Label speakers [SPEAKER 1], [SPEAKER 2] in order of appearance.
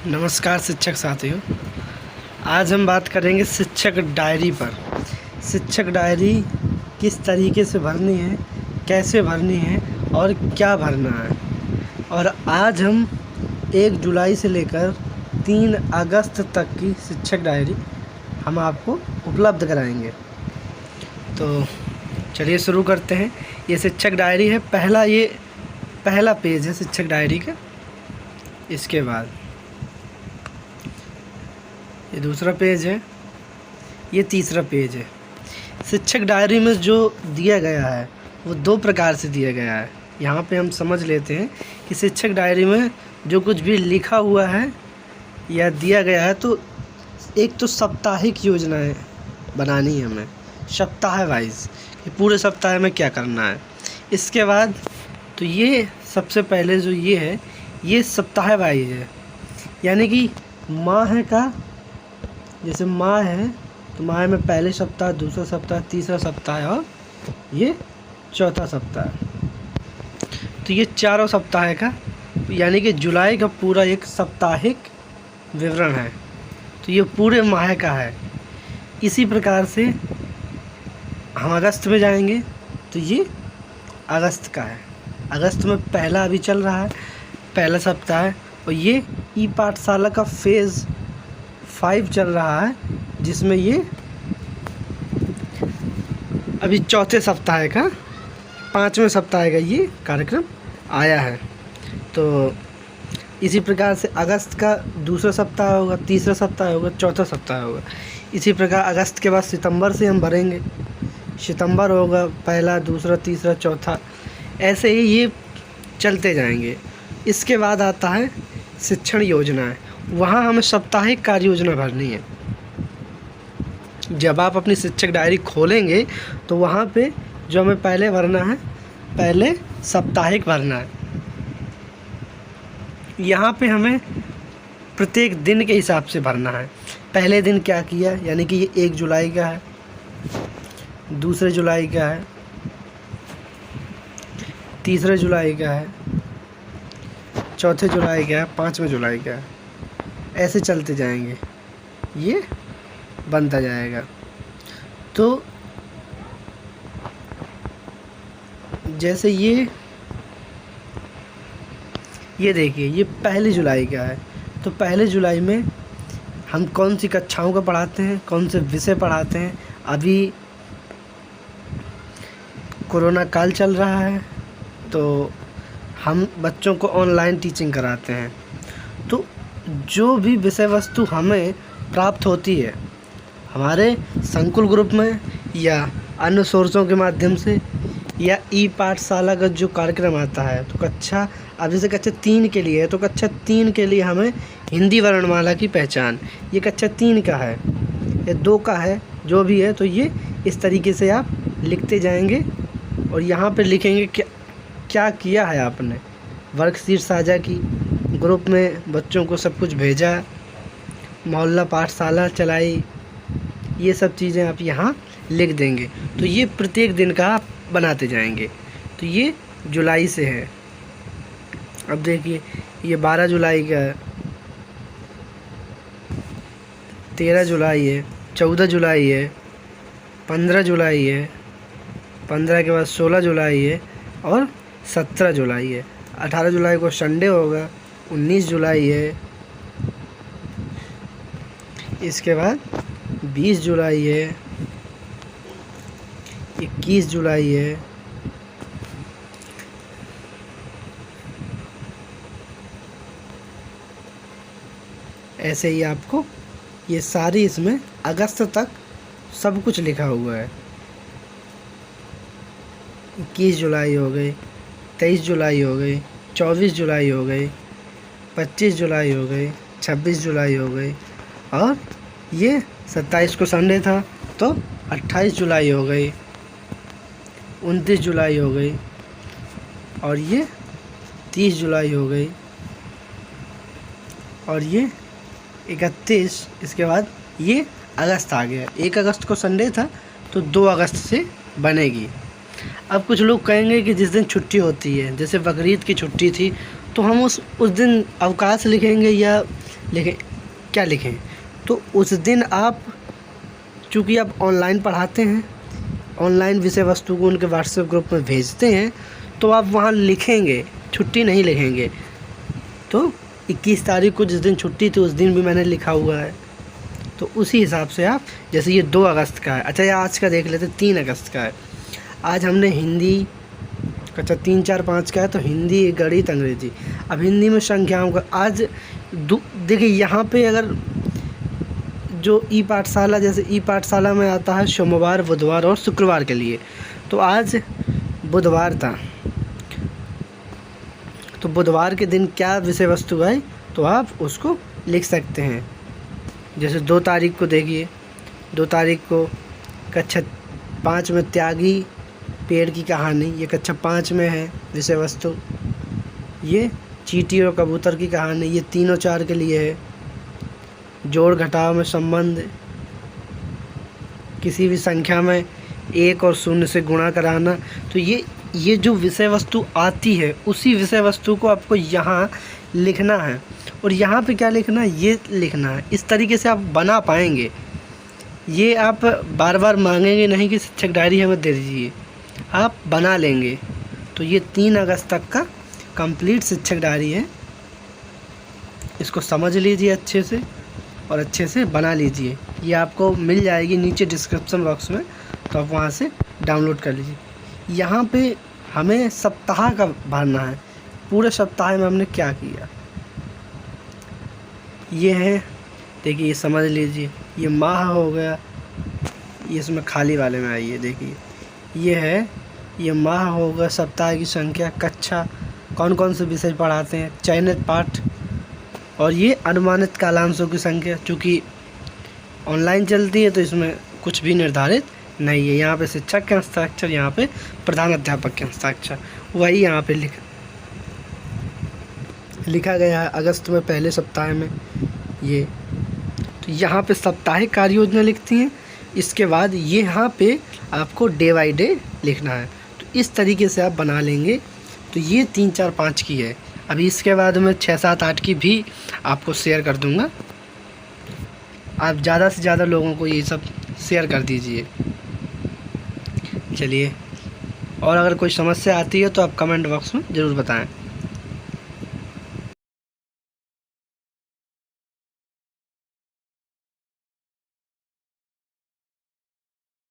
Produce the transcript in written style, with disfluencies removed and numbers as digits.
[SPEAKER 1] नमस्कार शिक्षक साथियों। आज हम बात करेंगे शिक्षक डायरी पर। शिक्षक डायरी किस तरीके से भरनी है, कैसे भरनी है और क्या भरना है। और आज हम 1 जुलाई से लेकर 3 अगस्त तक की शिक्षक डायरी हम आपको उपलब्ध कराएंगे। तो चलिए शुरू करते हैं। ये शिक्षक डायरी है। पहला पेज है शिक्षक डायरी का। इसके बाद ये दूसरा पेज है, ये तीसरा पेज है। शिक्षक डायरी में जो दिया गया है वो 2 प्रकार से दिया गया है। यहाँ पे हम समझ लेते हैं कि शिक्षक डायरी में जो कुछ भी लिखा हुआ है या दिया गया है, तो एक तो साप्ताहिक योजनाएं बनानी है हमें, सप्ताह वाइज कि पूरे सप्ताह में क्या करना है। इसके बाद तो ये सबसे पहले जो ये है, ये सप्ताह वाइज है, यानी कि माह का, जैसे माह है तो माह में पहले सप्ताह, दूसरा सप्ताह, तीसरा सप्ताह और ये चौथा सप्ताह। तो ये चारों सप्ताह का, यानी कि जुलाई का पूरा एक साप्ताहिक विवरण है। तो ये पूरे माह का है। इसी प्रकार से हम अगस्त में जाएंगे तो ये अगस्त का है। अगस्त में पहला अभी चल रहा है, पहला सप्ताह है। और ये ई पाठशाला का फेज़ 5 चल रहा है, जिसमें ये अभी चौथे सप्ताह का, 5वें सप्ताह का ये कार्यक्रम आया है। तो इसी प्रकार से अगस्त का दूसरा सप्ताह होगा, तीसरा सप्ताह होगा, चौथा सप्ताह होगा। इसी प्रकार अगस्त के बाद सितंबर से हम भरेंगे। सितंबर होगा पहला, दूसरा, तीसरा, चौथा, ऐसे ही ये चलते जाएंगे। इसके बाद आता है शिक्षण योजनाएं। वहाँ हमें साप्ताहिक कार्य योजना भरनी है। जब आप अपनी शिक्षक डायरी खोलेंगे तो वहाँ पे जो हमें पहले भरना है, पहले साप्ताहिक भरना है। यहाँ पे हमें प्रत्येक दिन के हिसाब से भरना है। पहले दिन क्या किया, यानी कि ये 1 जुलाई का है, दूसरे जुलाई का है, तीसरे जुलाई का है, चौथे जुलाई का है, 5वें जुलाई का है। ऐसे चलते जाएंगे, ये बनता जाएगा। तो जैसे ये देखिए, ये 1 जुलाई का है। तो 1 जुलाई में हम कौन सी कक्षाओं का पढ़ाते हैं, कौन से विषय पढ़ाते हैं। अभी कोरोना काल चल रहा है तो हम बच्चों को ऑनलाइन टीचिंग कराते हैं। तो जो भी विषय वस्तु हमें प्राप्त होती है हमारे संकुल ग्रुप में या अन्य सोर्सों के माध्यम से, या ई पाठशाला का जो कार्यक्रम आता है, तो अब जैसे कक्षा 3 के लिए है, तो कक्षा 3 के लिए हमें हिंदी वर्णमाला की पहचान, ये कक्षा 3 का है या 2 का है, जो भी है। तो ये इस तरीके से आप लिखते जाएंगे और यहाँ पे लिखेंगे क्या किया है आपने। वर्कशीट साझा की, ग्रुप में बच्चों को सब कुछ भेजा, मोहल्ला पाठशाला चलाई, ये सब चीज़ें आप यहाँ लिख देंगे। तो ये प्रत्येक दिन का आप बनाते जाएंगे। तो ये जुलाई से है। अब देखिए, ये 12 जुलाई का है, 13 जुलाई है, 14 जुलाई है, 15 जुलाई है, 15 के बाद 16 जुलाई है और 17 जुलाई है। 18 जुलाई को संडे होगा, 19 जुलाई है, इसके बाद 20 जुलाई है, 21 जुलाई है, ऐसे ही आपको ये सारी, इसमें अगस्त तक सब कुछ लिखा हुआ है। 21 जुलाई हो गई, 23 जुलाई हो गई, 24 जुलाई हो गई, 25 जुलाई हो गई, 26 जुलाई हो गई, और ये 27 को संडे था तो 28 जुलाई हो गई, 29 जुलाई हो गई, और ये 30 जुलाई हो गई, और ये 31। इसके बाद ये अगस्त आ गया। 1 अगस्त को संडे था तो 2 अगस्त से बनेगी। अब कुछ लोग कहेंगे कि जिस दिन छुट्टी होती है, जैसे बकरीद की छुट्टी थी, तो हम उस दिन अवकाश लिखेंगे या लिखें, क्या लिखें। तो उस दिन आप, चूँकि आप ऑनलाइन पढ़ाते हैं, ऑनलाइन विषय वस्तु को उनके व्हाट्सएप ग्रुप में भेजते हैं, तो आप वहाँ लिखेंगे, छुट्टी नहीं लिखेंगे। तो 21 तारीख को जिस दिन छुट्टी थी उस दिन भी मैंने लिखा हुआ है। तो उसी हिसाब से आप, जैसे ये 2 अगस्त का है, अच्छा ये आज का देख लेते, 3 अगस्त का है। आज हमने हिंदी, अच्छा 3, 4, 5 का है, तो हिंदी, गणित, अंग्रेजी। अब हिंदी में संख्याओं का आज देखिए यहाँ पे अगर जो ई पाठशाला, जैसे ई पाठशाला में आता है सोमवार, बुधवार और शुक्रवार के लिए, तो आज बुधवार था, तो बुधवार के दिन क्या विषय वस्तु है तो आप उसको लिख सकते हैं। जैसे 2 तारीख को देखिए, 2 तारीख को कक्षा 5 में त्यागी पेड़ की कहानी, ये कक्षा 5 में है विषय वस्तु। ये चींटी और कबूतर की कहानी, ये 3 और 4 के लिए है। जोड़ घटाव में संबंध, किसी भी संख्या में 1 और 0 से गुणा कराना। तो ये जो विषय वस्तु आती है उसी विषय वस्तु को आपको यहाँ लिखना है, और यहाँ पे क्या लिखना है, ये लिखना है। इस तरीके से आप बना पाएंगे। ये आप बार बार मांगेंगे नहीं कि शिक्षक डायरी हमें दे दीजिए, आप बना लेंगे। तो ये 3 अगस्त तक का कंप्लीट शिक्षक डायरी है। इसको समझ लीजिए अच्छे से और अच्छे से बना लीजिए। ये आपको मिल जाएगी नीचे डिस्क्रिप्शन बॉक्स में, तो आप वहाँ से डाउनलोड कर लीजिए। यहाँ पे हमें सप्ताह का भरना है, पूरे सप्ताह में हमने क्या किया ये है। देखिए ये समझ लीजिए, ये माह हो गया, ये इसमें खाली वाले में आइए, देखिए ये है, ये माह होगा, सप्ताह की संख्या, कक्षा, कौन कौन से विषय पढ़ाते हैं, चयनित पाठ, और ये अनुमानित कालांशों की संख्या। चूँकि ऑनलाइन चलती है तो इसमें कुछ भी निर्धारित नहीं है। यहाँ पे शिक्षक के हस्ताक्षर, यहाँ पे प्रधान अध्यापक के हस्ताक्षर, वही यहाँ पे लिखा गया है अगस्त में पहले सप्ताह में ये। तो यहाँ पे साप्ताहिक कार्य योजना लिखती हैं। इसके बाद ये यहाँ पे आपको डे बाई डे लिखना है। तो इस तरीके से आप बना लेंगे। तो ये 3, 4, 5 की है। अभी इसके बाद मैं 6, 7, 8 की भी आपको शेयर कर दूँगा। आप ज़्यादा से ज़्यादा लोगों को ये सब शेयर कर दीजिए। चलिए, और अगर कोई समस्या आती है तो आप कमेंट बॉक्स में ज़रूर बताएं।